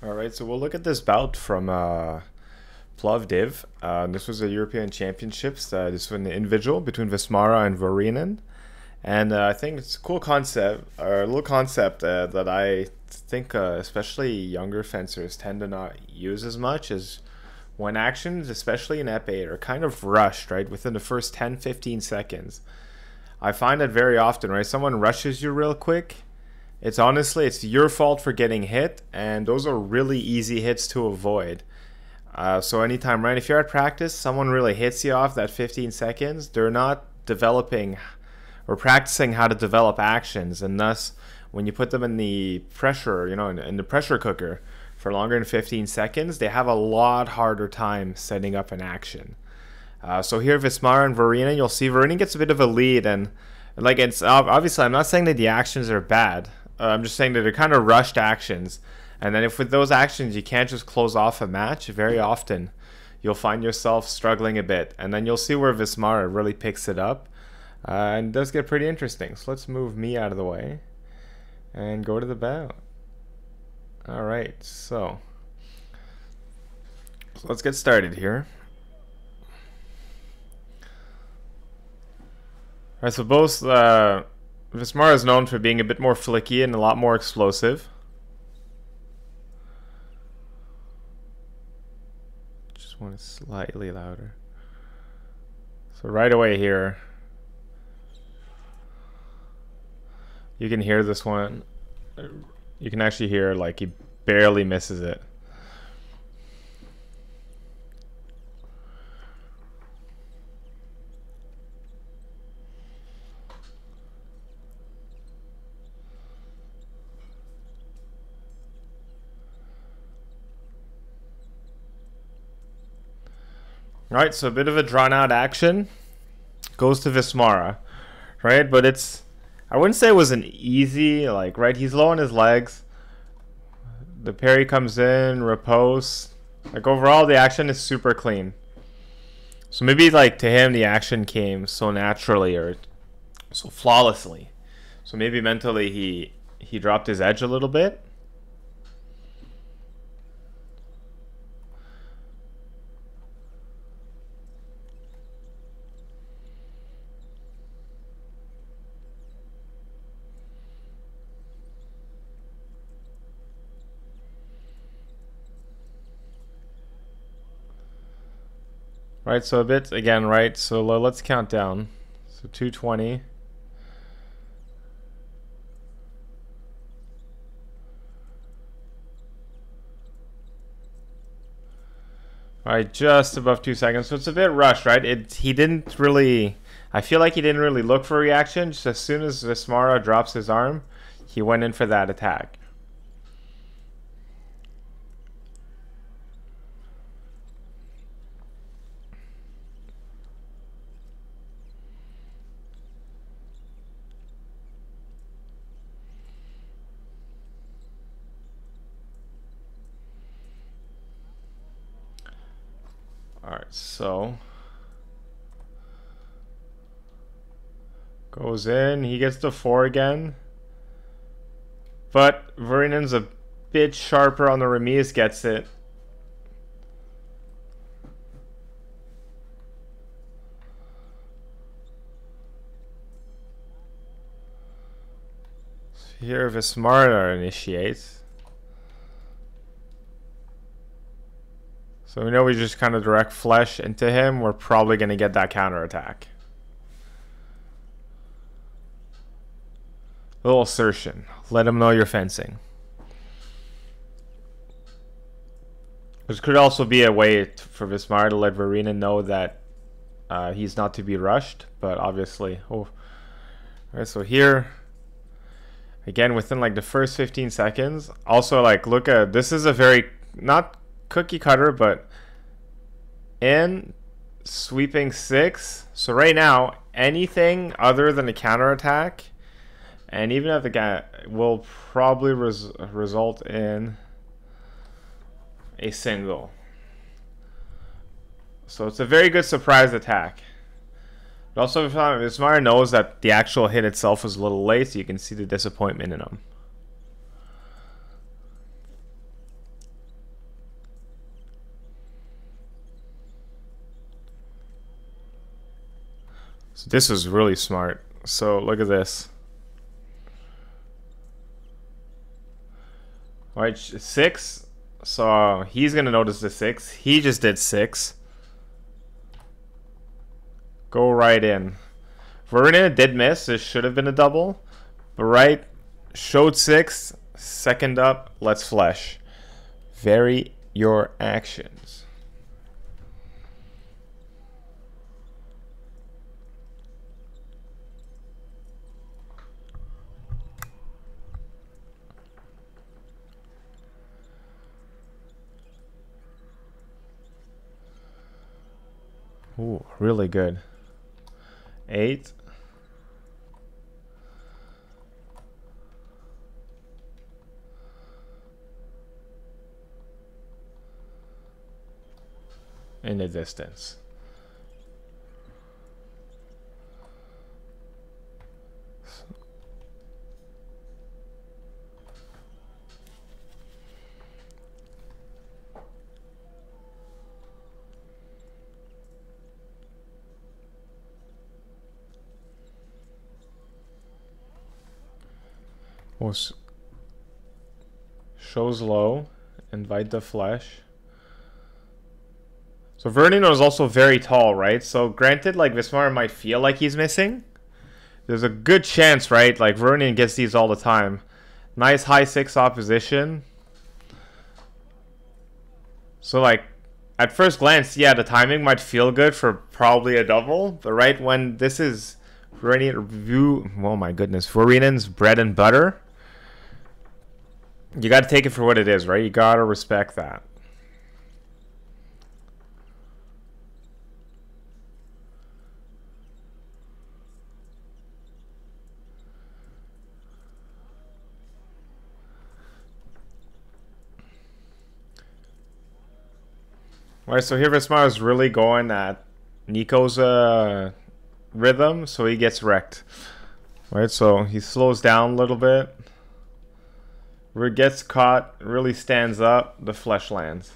All right, so we'll look at this bout from Plovdiv. This was a European Championships. This was an individual between Vismara and Varinen. And I think it's a cool concept, or a little concept that I think especially younger fencers tend to not use as much as when actions, especially in Ep8, are kind of rushed, right, within the first 10-15 seconds. I find that very often, right, someone rushes you real quick. It's honestly, it's your fault for getting hit, and those are really easy hits to avoid. So anytime, right, if you're at practice, someone really hits you off that 15 seconds, they're not developing or practicing how to develop actions, and thus, when you put them in the pressure, in the pressure cooker for longer than 15 seconds, they have a lot harder time setting up an action. So here, Vismara and Varinen, you'll see Varinen gets a bit of a lead, and like it's obviously, I'm not saying that the actions are bad. I'm just saying that they're kind of rushed actions. And then if with those actions you can't just close off a match, very often you'll find yourself struggling a bit. And then you'll see where Vismara really picks it up. And it does get pretty interesting. So let's move me out of the way and go to the bout. Alright, so let's get started here. Alright, so both Vismara is known for being a bit more flicky and a lot more explosive. Just want it slightly louder. So right away here, you can hear this one. You can actually hear like he barely misses it. Right, so a bit of a drawn-out action goes to Vismara, right? But I wouldn't say it was an easy, like, right? He's low on his legs. The parry comes in, riposte. Like, overall, the action is super clean. So maybe, like, to him, the action came so naturally or so flawlessly. So maybe mentally he dropped his edge a little bit. Right, so a bit again, right? So let's count down. So 220. All right, just above 2 seconds. So it's a bit rushed, right? He didn't really. I feel like he didn't really look for a reaction. Just as soon as Vismara drops his arm, he went in for that attack. Alright, so goes in, he gets the 4 again. But Varinen's a bit sharper on the remise, gets it. So here Vismara initiates. So we know we just kind of direct flesh into him. We're probably going to get that counterattack. A little assertion. Let him know you're fencing. This could also be a way for Vismara to let Varinen know that he's not to be rushed. But obviously... Oh. Alright, so here... Again, within like the first 15 seconds. Also, like, look at... This is a very... Not... cookie cutter, but in sweeping 6. So right now, anything other than a counterattack, and even if the guy will probably result in a single. So it's a very good surprise attack. But also, Vismara knows that the actual hit itself was a little late, so you can see the disappointment in him. So this was really smart. So look at this. All right, 6. So he's gonna notice the 6. He just did 6. Go right in. Vernon did miss. This should have been a double. But right, showed 6. Second up, let's flesh. Vary your actions. Ooh, really good. 8. In the distance. Was shows low, invite the flesh. So Vernon is also very tall, right? So granted, like Vismara might feel like he's missing. There's a good chance, right? Like Vernon gets these all the time. Nice high 6 opposition. So like at first glance, yeah, the timing might feel good for probably a double, but right when this is oh my goodness, Verenan's bread and butter. You got to take it for what it is, right? You got to respect that. All right, so here Vismara is really going at Nico's rhythm, so he gets wrecked. All right, so he slows down a little bit. Where it gets caught, really stands up, the flesh lands.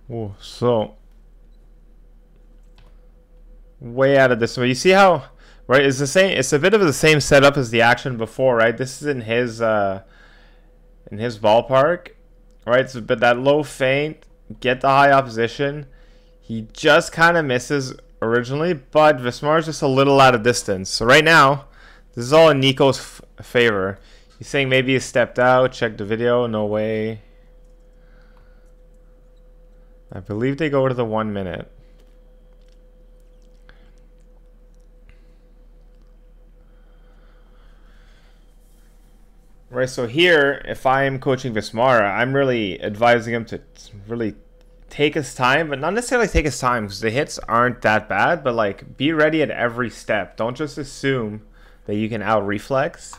Oh, so way out of this way. You see how, right? It's the same. It's a bit of the same setup as the action before, right? This is in his ballpark, right? So, but that low feint, get the high opposition. He just kind of misses originally, but Vismara's just a little out of distance. So right now, this is all in Nico's favor. He's saying maybe he stepped out. Check the video. No way. I believe they go to the 1 minute. Right, so here, if I'm coaching Vismara, I'm really advising him to really take his time, but not necessarily take his time because the hits aren't that bad, but like be ready at every step. Don't just assume that you can out reflex.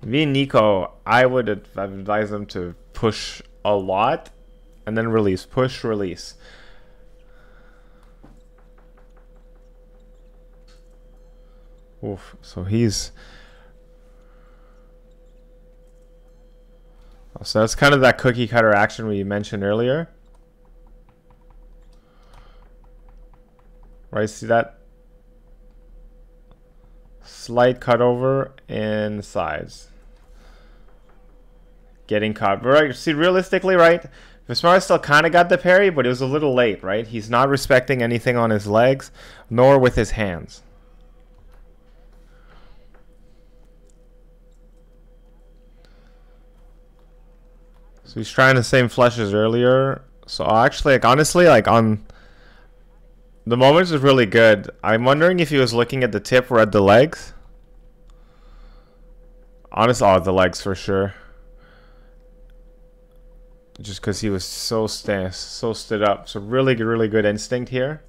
Me and Nico, I would advise him to push a lot and then release, push, release. Oof, so he's... So that's kind of that cookie cutter action we mentioned earlier. Right, see that? Slight cutover in sides. Getting caught. But right, see, realistically, right? Vismara still kind of got the parry, but it was a little late, right? He's not respecting anything on his legs, nor with his hands. So he's trying the same flesh as earlier. So actually, like honestly, like on the moments is really good. I'm wondering if he was looking at the tip or at the legs. Honestly, oh, the legs for sure. Just because he was so stood up. So really good instinct here.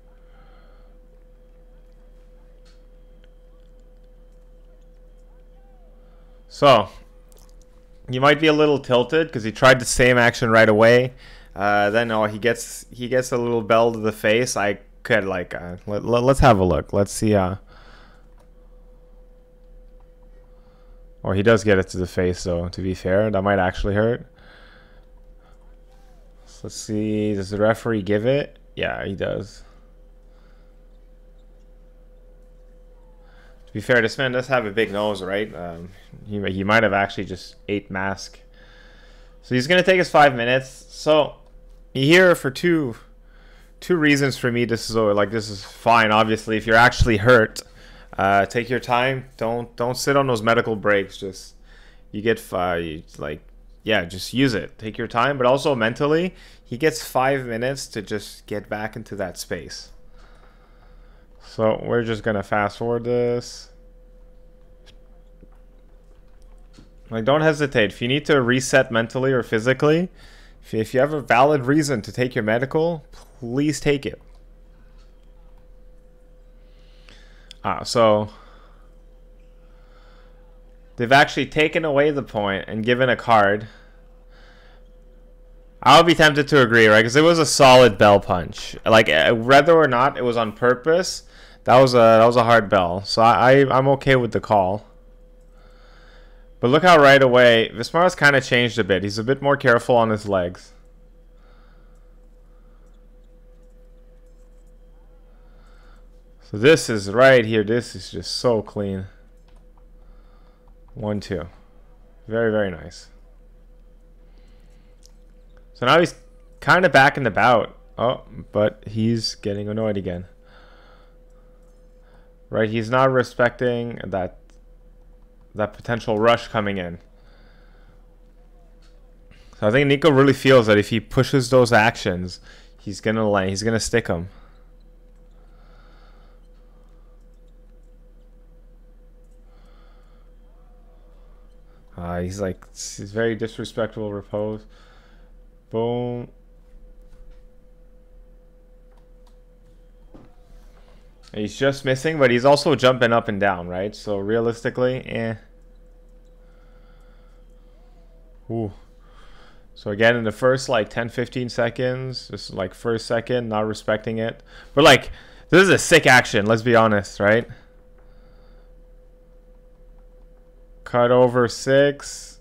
So you might be a little tilted because he tried the same action right away. Then he gets a little bell to the face. I could like let's have a look. Let's see. Or he does get it to the face though. To be fair, that might actually hurt. So let's see. Does the referee give it? Yeah, he does. To be fair, this man does have a big nose, right? He might have actually just ate mask. So he's gonna take his 5 minutes. So here for two reasons for me, this is fine. Obviously, if you're actually hurt, take your time. Don't sit on those medical breaks. Just just use it. Take your time, but also mentally, he gets 5 minutes to just get back into that space. So we're just gonna fast forward this. Like, don't hesitate. If you need to reset mentally or physically, if you have a valid reason to take your medical, please take it. So they've actually taken away the point and given a card. I would be tempted to agree, right? Because it was a solid bell punch. Like, whether or not it was on purpose, that was a hard bell. So I'm okay with the call. But look how right away Vismara's kind of changed a bit. He's a bit more careful on his legs. So this is right here. This is just so clean. 1-2. Very, very nice. So now he's kind of back in the bout. Oh, but he's getting annoyed again. Right, he's not respecting that potential rush coming in. So I think Nico really feels that if he pushes those actions, he's gonna stick him. He's very disrespectful. Repose. Boom. He's just missing, but he's also jumping up and down, right? So realistically, Ooh. So again, in the first like 10-15 seconds, just like first second, not respecting it. But like, this is a sick action, let's be honest, right? Cut over 6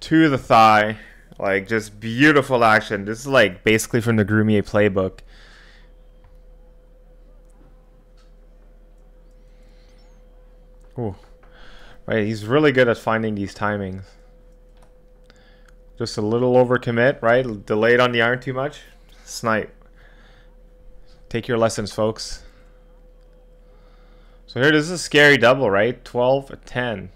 to the thigh. Like, just beautiful action. This is like basically from the Grumier playbook. Ooh. Right, he's really good at finding these timings. Just a little overcommit, right? Delayed on the iron too much. Snipe. Take your lessons, folks. So here, this is a scary double, right? 12-10.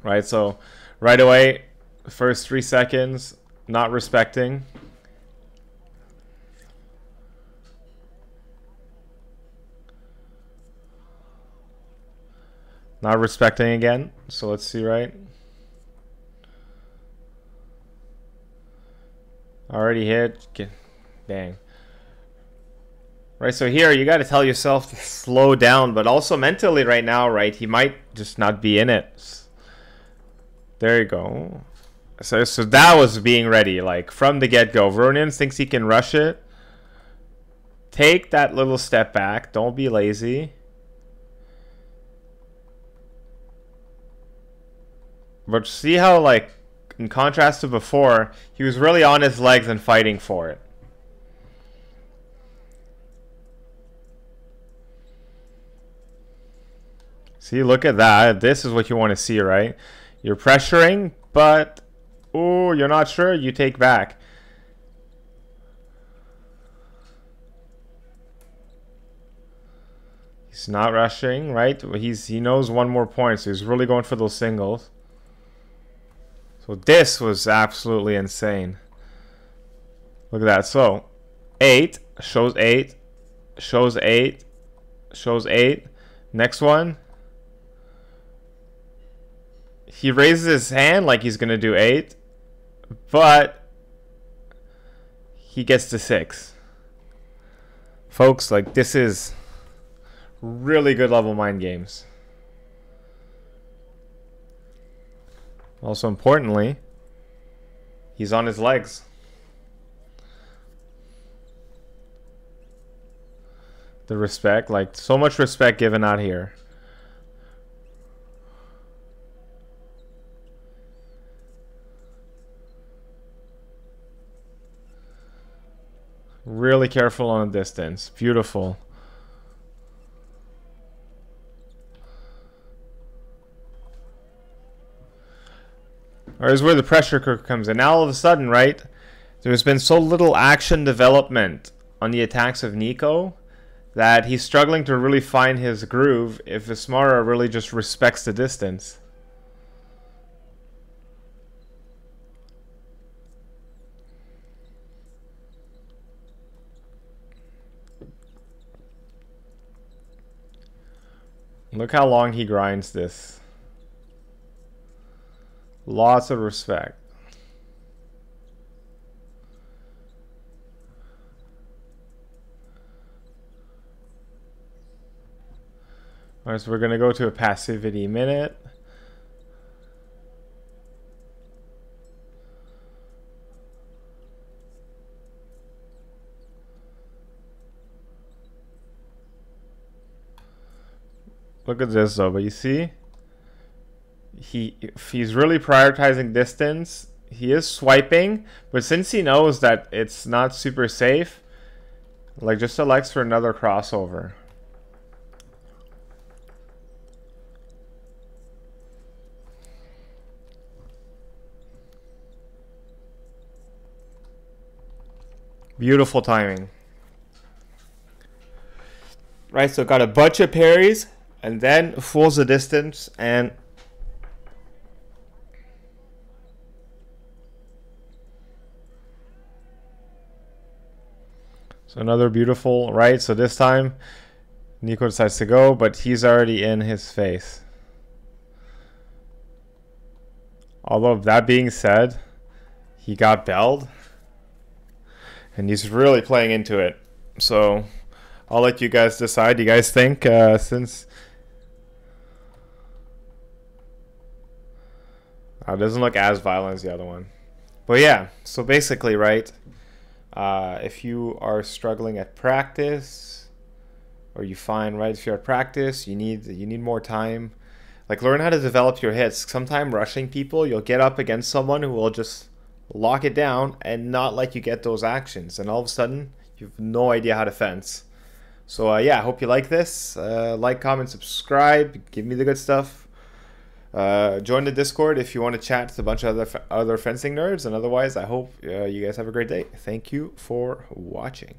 Right, so right away, first 3 seconds, not respecting. Not respecting again. So let's see, right? Already hit. Dang. Right, so here you got to tell yourself to slow down, but also mentally right now, right? He might just not be in it. There you go. So that was being ready, like from the get-go. Vernon thinks he can rush it. Take that little step back. Don't be lazy. But see how, like, in contrast to before, he was really on his legs and fighting for it. See, look at that. This is what you want to see, right? You're pressuring, but, oh, you're not sure, you take back. He's not rushing, right? He knows one more point, so he's really going for those singles. So this was absolutely insane. Look at that. So 8 shows 8, shows 8, shows 8. Next one. He raises his hand like he's gonna do 8, but he gets to 6. Folks, like, this is Really good level mind games. Also importantly, he's on his legs. The respect, like so much respect given out here. Really careful on the distance. Beautiful. Or is where the pressure cooker comes in. Now all of a sudden, right, there's been so little action development on the attacks of Nico that he's struggling to really find his groove if Vismara really just respects the distance. Look how long he grinds this. Lots of respect. Alright, so we're going to go to a passivity minute. Look at this though, but you see? If he's really prioritizing distance, he is swiping, but since he knows that it's not super safe, like just elects for another crossover. Beautiful timing. Right, so got a bunch of parries and then fools the distance and so another beautiful, right? So this time Nico decides to go, but he's already in his face. Although that being said, he got belled and he's really playing into it. So I'll let you guys decide. Do you guys think since it doesn't look as violent as the other one. But yeah, so basically, right, if you are struggling at practice, or you find, right, if you're at practice, you need more time. Like, learn how to develop your hits. Sometimes rushing people, you'll get up against someone who will just lock it down and not let you get those actions. And all of a sudden, you have no idea how to fence. So yeah, I hope you like this. Like, comment, subscribe, give me the good stuff. Join the Discord if you want to chat with a bunch of other fencing nerds. And otherwise, I hope you guys have a great day. Thank you for watching.